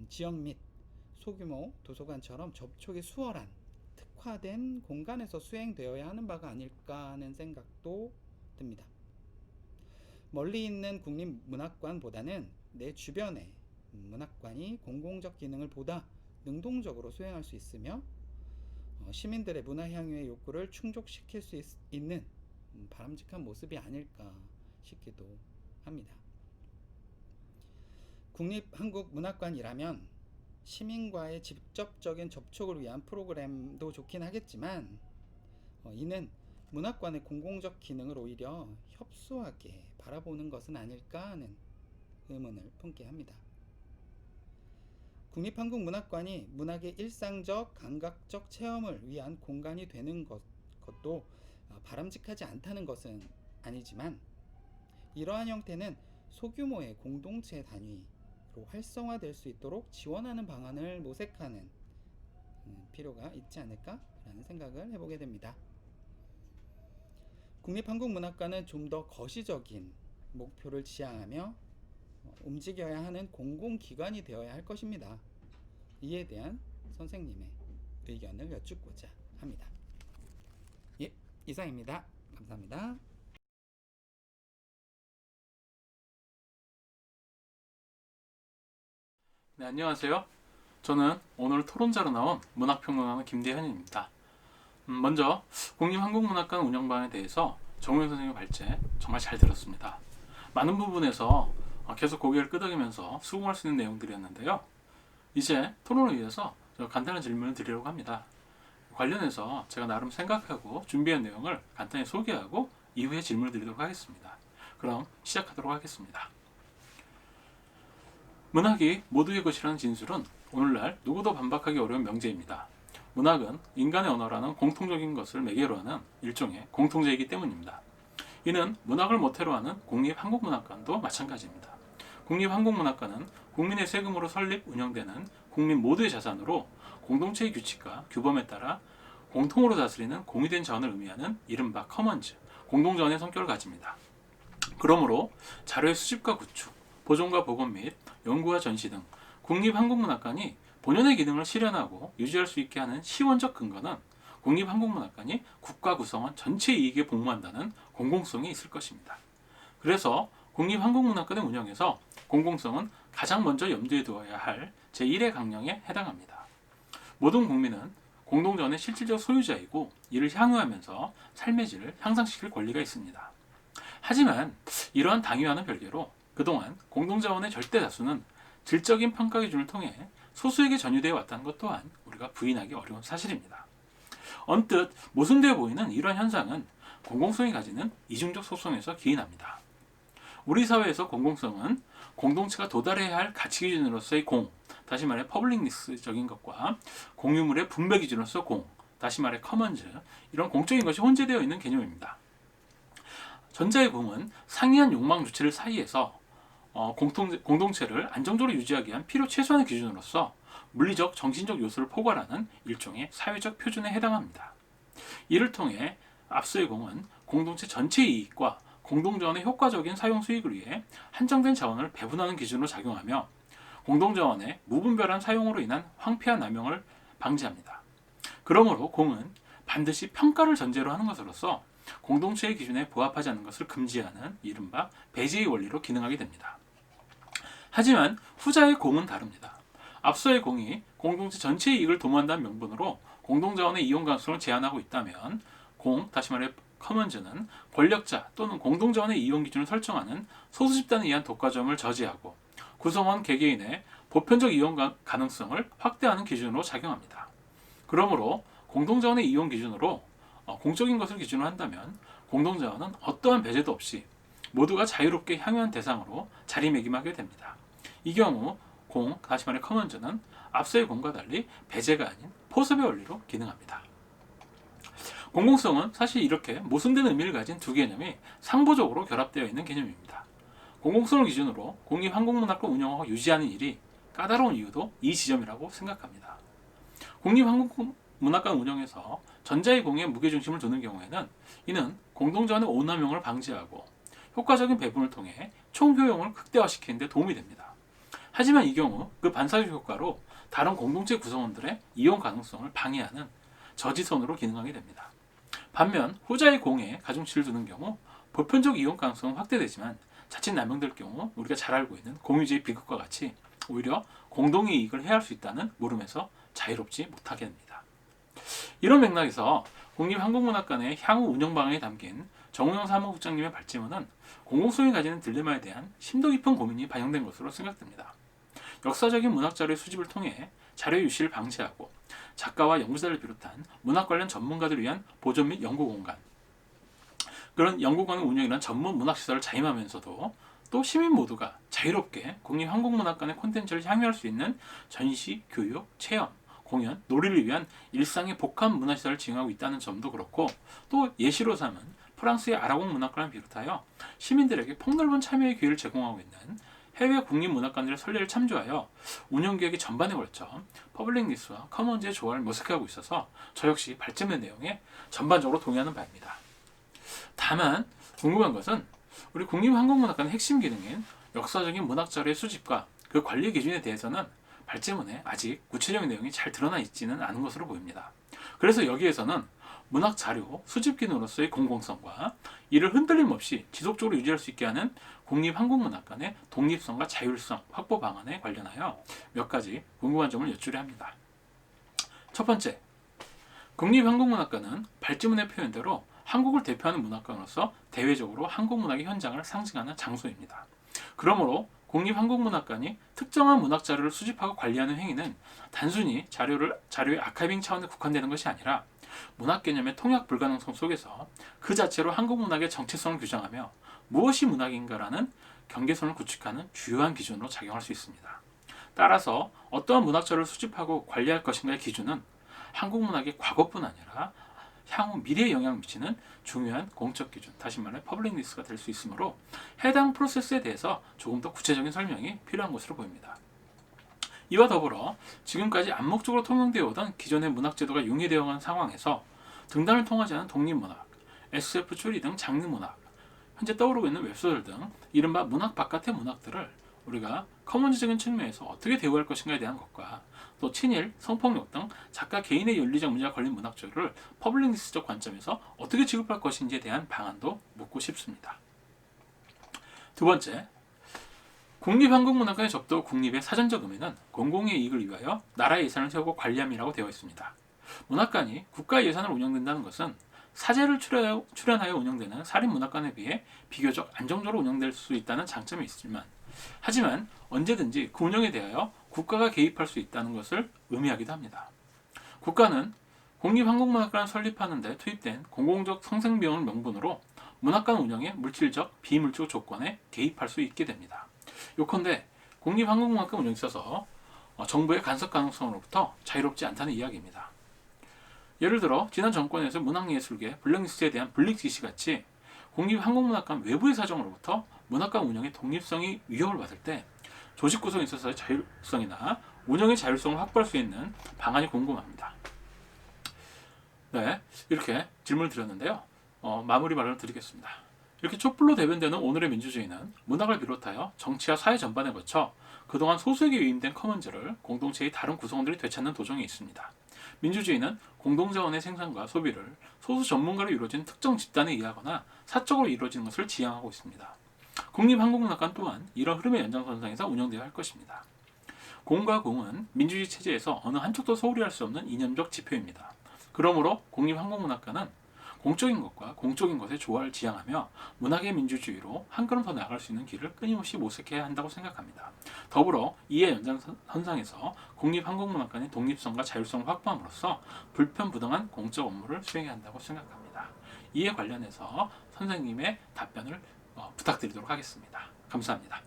지역 및 소규모 도서관처럼 접촉이 수월한 특화된 공간에서 수행되어야 하는 바가 아닐까 하는 생각도 듭니다. 멀리 있는 국립문학관보다는 내 주변의 문학관이 공공적 기능을 보다 능동적으로 수행할 수 있으며 시민들의 문화 향유의 욕구를 충족시킬 수 있는 바람직한 모습이 아닐까 싶기도 합니다. 국립한국문학관이라면 시민과의 직접적인 접촉을 위한 프로그램도 좋긴 하겠지만 이는 문학관의 공공적 기능을 오히려 협소하게 바라보는 것은 아닐까 하는 의문을 품게 합니다. 국립한국문학관이 문학의 일상적, 감각적 체험을 위한 공간이 되는 것도 바람직하지 않다는 것은 아니지만 이러한 형태는 소규모의 공동체 단위로 활성화될 수 있도록 지원하는 방안을 모색하는 필요가 있지 않을까라는 생각을 해보게 됩니다. 국립한국문학관은 좀 더 거시적인 목표를 지향하며 움직여야 하는 공공기관이 되어야 할 것입니다. 이에 대한 선생님의 의견을 여쭙고자 합니다. 예, 이상입니다. 감사합니다. 네, 안녕하세요. 저는 오늘 토론자로 나온 문학평론가 김대현입니다. 먼저 국립한국문학관 운영방에 대해서 정우영 선생님의 발제 정말 잘 들었습니다. 많은 부분에서 계속 고개를 끄덕이면서 수긍할 수 있는 내용들이었는데요. 이제 토론을 위해서 간단한 질문을 드리려고 합니다. 관련해서 제가 나름 생각하고 준비한 내용을 간단히 소개하고 이후에 질문을 드리도록 하겠습니다. 그럼 시작하도록 하겠습니다. 문학이 모두의 것이라는 진술은 오늘날 누구도 반박하기 어려운 명제입니다. 문학은 인간의 언어라는 공통적인 것을 매개로 하는 일종의 공통제이기 때문입니다. 이는 문학을 모태로 하는 국립한국문학관도 마찬가지입니다. 국립한국문학관은 국민의 세금으로 설립, 운영되는 국민 모두의 자산으로 공동체의 규칙과 규범에 따라 공통으로 다스리는 공유된 자원을 의미하는 이른바 커먼즈, 공동자원의 성격을 가집니다. 그러므로 자료의 수집과 구축, 보존과 복원 및 연구와 전시 등 국립한국문학관이 본연의 기능을 실현하고 유지할 수 있게 하는 시원적 근거는 국립한국문학관이 국가 구성원 전체 이익에 복무한다는 공공성이 있을 것입니다. 그래서 국립한국문학관의 운영에서 공공성은 가장 먼저 염두에 두어야 할 제1의 강령에 해당합니다. 모든 국민은 공동자원의 실질적 소유자이고 이를 향유하면서 삶의 질을 향상시킬 권리가 있습니다. 하지만 이러한 당위와는 별개로 그동안 공동자원의 절대 다수는 질적인 평가 기준을 통해 소수에게 전유되어 왔다는 것 또한 우리가 부인하기 어려운 사실입니다. 언뜻 모순되어 보이는 이러한 현상은 공공성이 가지는 이중적 속성에서 기인합니다. 우리 사회에서 공공성은 공동체가 도달해야 할 가치 기준으로서의 공, 다시 말해 퍼블릭니스적인 것과 공유물의 분배 기준으로서 공, 다시 말해 커먼즈, 이런 공적인 것이 혼재되어 있는 개념입니다. 전자의 공은 상이한 욕망 주체를 사이에서 공동체를 안정적으로 유지하기 위한 필요 최소한의 기준으로서 물리적, 정신적 요소를 포괄하는 일종의 사회적 표준에 해당합니다. 이를 통해 앞서의 공은 공동체 전체의 이익과 공동자원의 효과적인 사용 수익을 위해 한정된 자원을 배분하는 기준으로 작용하며 공동자원의 무분별한 사용으로 인한 황폐한 남용을 방지합니다. 그러므로 공은 반드시 평가를 전제로 하는 것으로서 공동체의 기준에 부합하지 않는 것을 금지하는 이른바 배제의 원리로 기능하게 됩니다. 하지만 후자의 공은 다릅니다. 앞서의 공이 공동체 전체의 이익을 도모한다는 명분으로 공동자원의 이용 가능성을 제한하고 있다면 다시 말해 커먼즈는 권력자 또는 공동자원의 이용 기준을 설정하는 소수 집단에 의한 독과점을 저지하고 구성원 개개인의 보편적 이용 가능성을 확대하는 기준으로 작용합니다. 그러므로 공동자원의 이용 기준으로 공적인 것을 기준으로 한다면 공동자원은 어떠한 배제도 없이 모두가 자유롭게 향유한 대상으로 자리매김하게 됩니다. 이 경우 다시 말해 커먼즈는 앞서의 공과 달리 배제가 아닌 포섭의 원리로 기능합니다. 공공성은 사실 이렇게 모순된 의미를 가진 두 개념이 상부적으로 결합되어 있는 개념입니다. 공공성을 기준으로 국립항공문학관 운영하고 유지하는 일이 까다로운 이유도 이 지점이라고 생각합니다. 국립항공문학관 운영에서 전자의 공에 무게중심을 두는 경우에는 이는 공동자원의 오남용을 방지하고 효과적인 배분을 통해 총효용을 극대화시키는 데 도움이 됩니다. 하지만 이 경우 그 반사적 효과로 다른 공동체 구성원들의 이용 가능성을 방해하는 저지선으로 기능하게 됩니다. 반면 후자의 공에 가중치를 두는 경우 보편적 이용 가능성은 확대되지만 자칫 남용될 경우 우리가 잘 알고 있는 공유주의 비극과 같이 오히려 공동의 이익을 해할 수 있다는 물음에서 자유롭지 못하게 됩니다. 이런 맥락에서 국립항공문학관의 향후 운영 방안에 담긴 정우영 사무국장님의 발제문은 공공성이 가지는 딜레마에 대한 심도 깊은 고민이 반영된 것으로 생각됩니다. 역사적인 문학 자료의 수집을 통해 자료 유실을 방지하고 작가와 연구자를 비롯한 문학 관련 전문가들을 위한 보존 및 연구 공간, 그런 연구관의 운영이란 전문 문학시설을 자임하면서도 또 시민 모두가 자유롭게 국립항공문학관의 콘텐츠를 향유할 수 있는 전시, 교육, 체험, 공연, 놀이를 위한 일상의 복합 문화시설을 지향하고 있다는 점도 그렇고, 또 예시로 삼은 프랑스의 아라공 문학관을 비롯하여 시민들에게 폭넓은 참여의 기회를 제공하고 있는 해외 국립문학관들의 선례를 참조하여 운영계획의 전반에 걸쳐 퍼블릭 리스와 커먼즈의 조화를 모색하고 있어서 저 역시 발제문 내용에 전반적으로 동의하는 바입니다. 다만 궁금한 것은 우리 국립항공문학관의 핵심 기능인 역사적인 문학자료의 수집과 그 관리 기준에 대해서는 발제문에 아직 구체적인 내용이 잘 드러나 있지는 않은 것으로 보입니다. 그래서 여기에서는 문학 자료 수집 기능으로서의 공공성과 이를 흔들림 없이 지속적으로 유지할 수 있게 하는 국립항공문학관의 독립성과 자율성 확보 방안에 관련하여 몇 가지 궁금한 점을 여쭈려 합니다. 첫 번째, 국립항공문학관은 발제문의 표현대로 한국을 대표하는 문학관으로서 대외적으로 항공문학의 현장을 상징하는 장소입니다. 그러므로 국립항공문학관이 특정한 문학 자료를 수집하고 관리하는 행위는 단순히 자료의 아카이빙 차원에 국한되는 것이 아니라 문학 개념의 통역 불가능성 속에서 그 자체로 한국문학의 정체성을 규정하며 무엇이 문학인가라는 경계선을 구축하는 주요한 기준으로 작용할 수 있습니다. 따라서 어떠한 문학 자료를 수집하고 관리할 것인가의 기준은 한국문학의 과거뿐 아니라 향후 미래에 영향을 미치는 중요한 공적 기준, 다시 말해 퍼블릭 리스트가 될 수 있으므로 해당 프로세스에 대해서 조금 더 구체적인 설명이 필요한 것으로 보입니다. 이와 더불어 지금까지 암묵적으로 통용되어 오던 기존의 문학 제도가 융해되어 간 상황에서 등단을 통하지 않은 독립문학, SF 추리 등 장르 문학, 현재 떠오르고 있는 웹소설 등 이른바 문학 바깥의 문학들을 우리가 커먼즈적인 측면에서 어떻게 대우할 것인가에 대한 것과 또 친일, 성폭력 등 작가 개인의 윤리적 문제가 걸린 문학자료를 퍼블릭 리스트적 관점에서 어떻게 취급할 것인지에 대한 방안도 묻고 싶습니다. 두 번째, 국립항공문학관의 접도 국립의 사전적 의미는 공공의 이익을 위하여 나라의 예산을 세우고 관리함이라고 되어 있습니다. 문학관이 국가 예산으로 운영된다는 것은 사재를 출연하여 운영되는 사립문학관에 비해 비교적 안정적으로 운영될 수 있다는 장점이 있지만, 하지만 언제든지 그 운영에 대하여 국가가 개입할 수 있다는 것을 의미하기도 합니다. 국가는 국립항공문학관을 설립하는 데 투입된 공공적 상생비용을 명분으로 문학관 운영의 물질적, 비물질 조건에 개입할 수 있게 됩니다. 요컨대 국립항공문학관 운영에 있어서 정부의 간섭 가능성으로부터 자유롭지 않다는 이야기입니다. 예를 들어 지난 정권에서 문학예술계 블랙리스트에 대한 블릭 지시 같이 국립항공문학관 외부의 사정으로부터 문학관 운영의 독립성이 위협을 받을 때 조직 구성에 있어서의 자율성이나 운영의 자율성을 확보할 수 있는 방안이 궁금합니다. 네, 이렇게 질문을 드렸는데요. 마무리 발언을 드리겠습니다. 이렇게 촛불로 대변되는 오늘의 민주주의는 문학을 비롯하여 정치와 사회 전반에 거쳐 그동안 소수에게 위임된 커먼즈를 공동체의 다른 구성원들이 되찾는 도정에 있습니다. 민주주의는 공동자원의 생산과 소비를 소수 전문가로 이루어진 특정 집단에 의하거나 사적으로 이루어지는 것을 지향하고 있습니다. 국립항공문학관 또한 이런 흐름의 연장선상에서 운영되어야 할 것입니다. 공과 공은 민주주의 체제에서 어느 한쪽도 소홀히 할 수 없는 이념적 지표입니다. 그러므로 국립한국문학관은 공적인 것과 공적인 것의 조화를 지향하며 문학의 민주주의로 한 걸음 더 나아갈 수 있는 길을 끊임없이 모색해야 한다고 생각합니다. 더불어 이에 연장선상에서 국립한국문학관의 독립성과 자율성을 확보함으로써 불편부당한 공적 업무를 수행해야 한다고 생각합니다. 이에 관련해서 선생님의 답변을 부탁드리도록 하겠습니다. 감사합니다.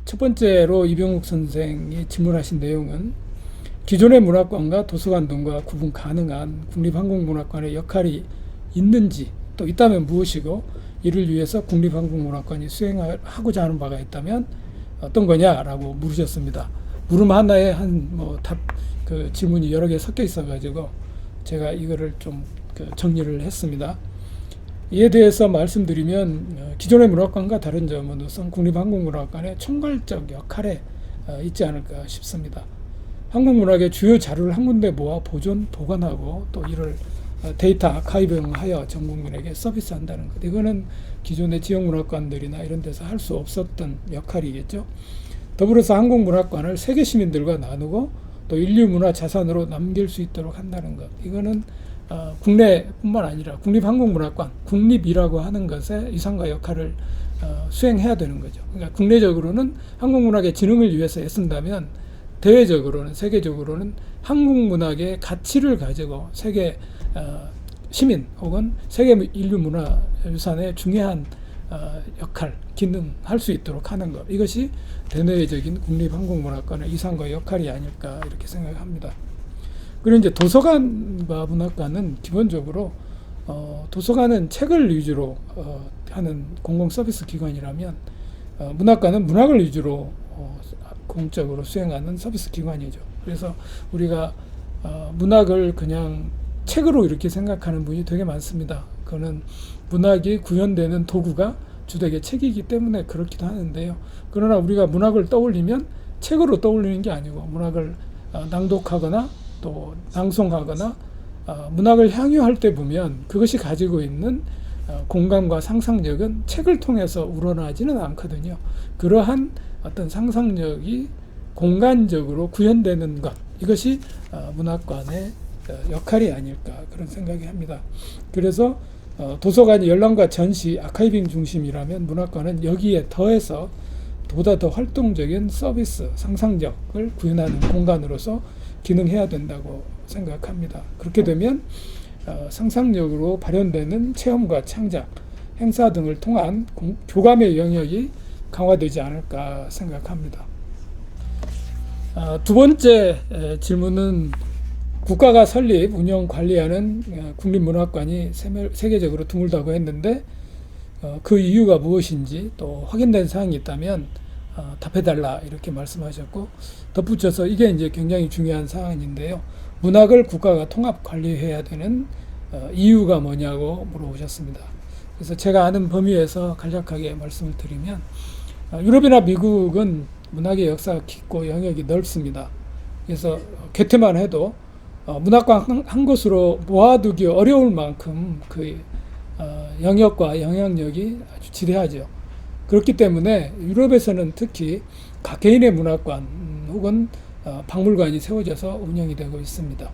첫 번째로 이병욱 선생이 질문하신 내용은 기존의 문학관과 도서관 등과 구분 가능한 국립한국문학관의 역할이 있는지, 또 있다면 무엇이고 이를 위해서 국립한국문학관이 수행하고자 하는 바가 있다면 어떤 거냐라고 물으셨습니다. 물음 하나에 그 질문이 여러 개 섞여 있어가지고 제가 이거를 좀 정리를 했습니다. 이에 대해서 말씀드리면 기존의 문학관과 다른 점은 우선 국립한국문학관의 총괄적 역할에 있지 않을까 싶습니다. 한국문학의 주요 자료를 한 군데 모아 보존, 보관하고 또 이를 데이터 아카이빙하여 전 국민에게 서비스한다는 것. 이거는 기존의 지역문학관들이나 이런 데서 할 수 없었던 역할이겠죠. 더불어서 한국문학관을 세계 시민들과 나누고 또 인류 문화 자산으로 남길 수 있도록 한다는 것. 이거는 국내뿐만 아니라 국립한국문학관, 국립이라고 하는 것에 이상과 역할을 수행해야 되는 거죠. 그러니까 국내적으로는 한국문학의 진흥을 위해서 애쓴다면 대외적으로는, 세계적으로는 한국문학의 가치를 가지고 세계 시민 혹은 세계 인류 문화 유산의 중요한 역할, 기능할 수 있도록 하는 것. 이것이 대내적인 국립한국문학관의 이상과 역할이 아닐까 이렇게 생각합니다. 그리고 이제 도서관과 문학관은 기본적으로 도서관은 책을 위주로 하는 공공 서비스 기관이라면 문학관은 문학을 위주로 공적으로 수행하는 서비스 기관이죠. 그래서 우리가 문학을 그냥 책으로 이렇게 생각하는 분이 되게 많습니다. 그거는 문학이 구현되는 도구가 주되게 책이기 때문에 그렇기도 하는데요. 그러나 우리가 문학을 떠올리면 책으로 떠올리는 게 아니고 문학을 낭독하거나 또 낭송하거나 문학을 향유할 때 보면 그것이 가지고 있는 공감과 상상력은 책을 통해서 우러나지는 않거든요. 그러한 어떤 상상력이 공간적으로 구현되는 것, 이것이 문학관의 역할이 아닐까 그런 생각이 합니다. 그래서 도서관이 열람과 전시, 아카이빙 중심이라면 문학관은 여기에 더해서 보다 더 활동적인 서비스, 상상력을 구현하는 공간으로서 기능해야 된다고 생각합니다. 그렇게 되면 상상력으로 발현되는 체험과 창작, 행사 등을 통한 교감의 영역이 강화되지 않을까 생각합니다. 두 번째 질문은 국가가 설립, 운영, 관리하는 국립문학관이 세계적으로 드물다고 했는데 그 이유가 무엇인지 또 확인된 사항이 있다면 답해달라 이렇게 말씀하셨고, 덧붙여서 이게 이제 굉장히 중요한 사안인데요. 문학을 국가가 통합 관리해야 되는 이유가 뭐냐고 물어보셨습니다. 그래서 제가 아는 범위에서 간략하게 말씀을 드리면 유럽이나 미국은 문학의 역사가 깊고 영역이 넓습니다. 그래서 개퇴만 해도 문학관 한 곳으로 모아두기 어려울 만큼 그 영역과 영향력이 아주 지대하죠. 그렇기 때문에 유럽에서는 특히 각 개인의 문학관 혹은 박물관이 세워져서 운영이 되고 있습니다.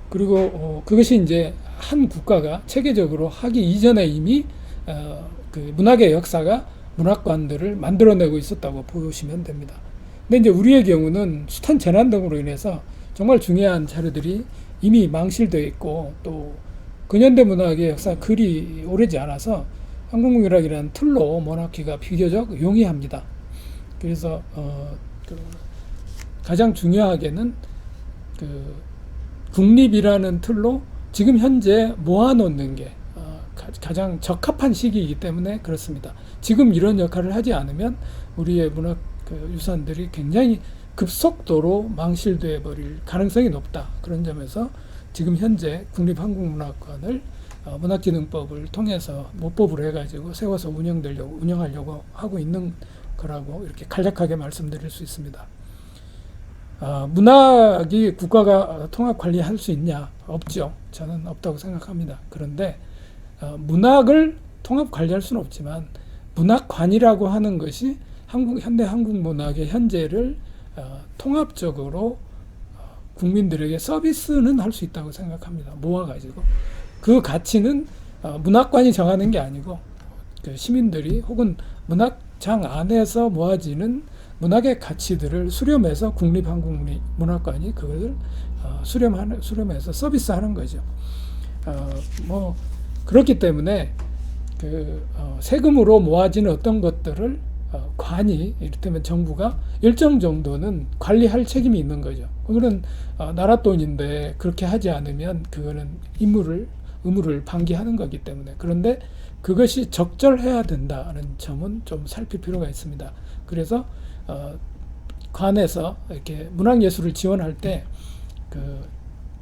그리고 그것이 이제 한 국가가 체계적으로 하기 이전에 이미 그 문학의 역사가 문학관들을 만들어내고 있었다고 보시면 됩니다. 근데 이제 우리의 경우는 숱한 재난 등으로 인해서 정말 중요한 자료들이 이미 망실되어 있고 또 근현대 문학의 역사가 그리 오래지 않아서 한국문학이라는 틀로 모아놓기가 비교적 용이합니다. 그래서 가장 중요하게는 그 국립이라는 틀로 지금 현재 모아놓는 게 가장 적합한 시기이기 때문에 그렇습니다. 지금 이런 역할을 하지 않으면 우리의 문학 유산들이 굉장히 급속도로 망실되어 버릴 가능성이 높다. 그런 점에서 지금 현재 국립한국문학관을 문학기능법을 통해서 모법을 해가지고 세워서 운영하려고 하고 있는 거라고 이렇게 간략하게 말씀드릴 수 있습니다. 문학이 국가가 통합 관리할 수 있냐? 없죠. 저는 없다고 생각합니다. 그런데 문학을 통합 관리할 수는 없지만 문학관이라고 하는 것이 현대 한국 문학의 현재를 통합적으로 국민들에게 서비스는 할 수 있다고 생각합니다. 모아가지고 그 가치는 문학관이 정하는 게 아니고 그 시민들이 혹은 문학장 안에서 모아지는 문학의 가치들을 수렴해서 국립한국문학관이 그것을 수렴해서 서비스하는 거죠. 뭐 그렇기 때문에 그 세금으로 모아지는 어떤 것들을 관이 이를테면 정부가 일정 정도는 관리할 책임이 있는 거죠. 그거는 나라 돈인데 그렇게 하지 않으면 그거는 의무를 방기하는 거기 때문에. 그런데 그것이 적절해야 된다는 점은 좀 살필 필요가 있습니다. 그래서 관에서 이렇게 문학예술을 지원할 때 그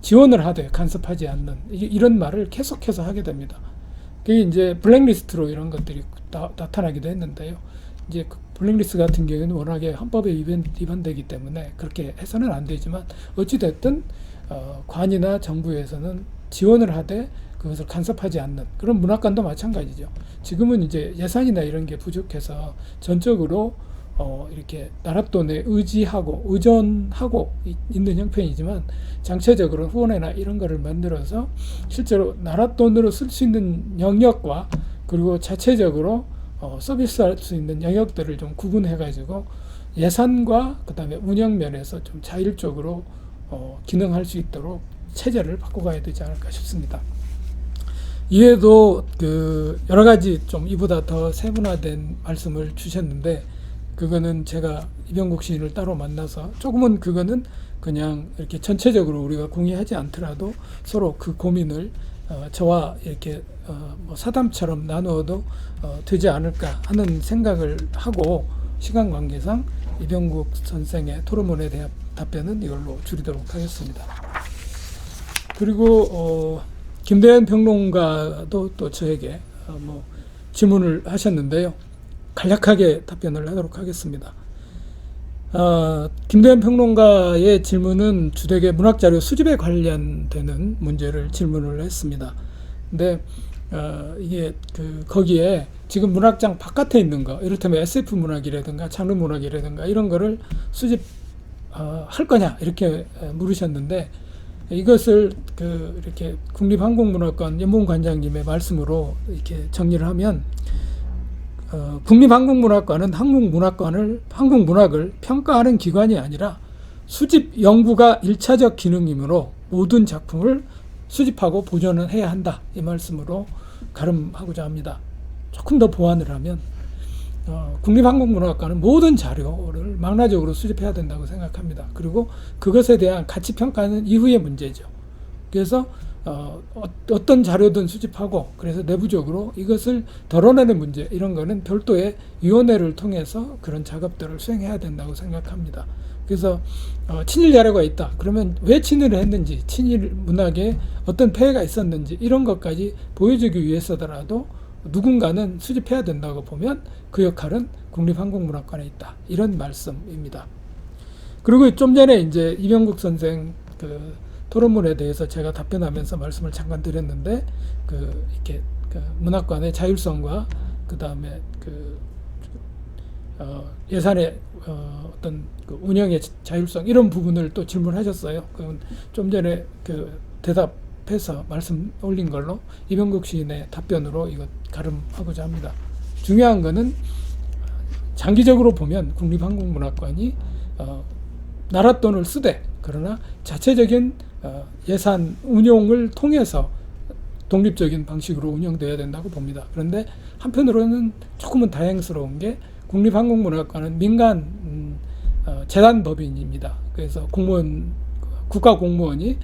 지원을 하되 간섭하지 않는 이런 말을 계속해서 하게 됩니다. 그게 이제 블랙리스트로 이런 것들이 나타나기도 했는데요. 이제 그 블랙리스트 같은 경우에는 워낙에 헌법에 위반되기 때문에 그렇게 해서는 안 되지만 어찌됐든 관이나 정부에서는 지원을 하되 그것을 간섭하지 않는 그런 문학관도 마찬가지죠. 지금은 이제 예산이나 이런 게 부족해서 전적으로 이렇게 나랏돈에 의존하고 있는 형편이지만 장체적으로 후원회나 이런 거를 만들어서 실제로 나랏돈으로 쓸 수 있는 영역과 그리고 자체적으로 서비스할 수 있는 영역들을 좀 구분해가지고 예산과 그 다음에 운영 면에서 좀 자율적으로 기능할 수 있도록 체제를 바꿔가야 되지 않을까 싶습니다. 이외에도 그 여러 가지 좀 이보다 더 세분화된 말씀을 주셨는데 그거는 제가 이병국 시인을 따로 만나서 조금은 그거는 그냥 이렇게 전체적으로 우리가 공유하지 않더라도 서로 그 고민을 저와 이렇게 뭐 사담처럼 나누어도 되지 않을까 하는 생각을 하고 시간 관계상 이병국 선생의 토론문에 대한 답변은 이걸로 줄이도록 하겠습니다. 그리고 김대현 평론가도 또 저에게 뭐 질문을 하셨는데요. 간략하게 답변을 하도록 하겠습니다. 김대현 평론가의 질문은 주되게 문학자료 수집에 관련되는 문제를 질문을 했습니다. 근데 이게 거기에 지금 문학장 바깥에 있는 거, 이를테면 SF 문학이라든가 장르 문학이라든가 이런 거를 수집할 거냐 이렇게 물으셨는데 이것을 이렇게 국립한국문학관 연봉관장님의 말씀으로 이렇게 정리를 하면 국립한국문학관은 한국 문학을 평가하는 기관이 아니라 수집 연구가 1차적 기능이므로 모든 작품을 수집하고 보존을 해야 한다. 이 말씀으로 가름하고자 합니다. 조금 더 보완을 하면 국립한국문학관은 모든 자료를 망라적으로 수집해야 된다고 생각합니다. 그리고 그것에 대한 가치 평가는 이후의 문제죠. 그래서 어떤 자료든 수집하고 그래서 내부적으로 이것을 덜어내는 문제 이런 거는 별도의 위원회를 통해서 그런 작업들을 수행해야 된다고 생각합니다. 그래서 친일 자료가 있다. 그러면 왜 친일을 했는지 친일 문학에 어떤 폐해가 있었는지 이런 것까지 보여주기 위해서더라도 누군가는 수집해야 된다고 보면 그 역할은 국립한국문학관에 있다. 이런 말씀입니다. 그리고 좀 전에 이제 이병국 선생 토론문에 대해서 제가 답변하면서 말씀을 잠깐 드렸는데 이렇게 문학관의 자율성과 그 다음에 예산의 어떤 운영의 자율성 이런 부분을 또 질문하셨어요. 그건 좀 전에 대답해서 말씀 올린 걸로 이병국 시인의 답변으로 이거 가름하고자 합니다. 중요한 거는 장기적으로 보면 국립한국문학관이 나라 돈을 쓰되 그러나 자체적인 예산 운용을 통해서 독립적인 방식으로 운영돼야 된다고 봅니다. 그런데 한편으로는 조금은 다행스러운 게 국립한국문학관은 민간 재단 법인입니다. 그래서 국가 공무원이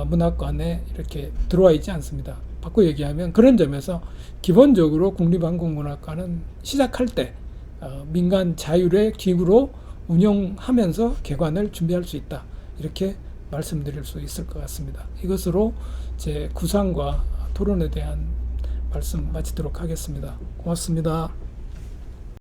문학관에 이렇게 들어와 있지 않습니다. 바꿔 얘기하면 그런 점에서 기본적으로 국립한국문학관은 시작할 때 민간 자율의 기구로 운영하면서 개관을 준비할 수 있다. 이렇게 말씀드릴 수 있을 것 같습니다. 이것으로 제 구상과 토론에 대한 말씀 마치도록 하겠습니다. 고맙습니다.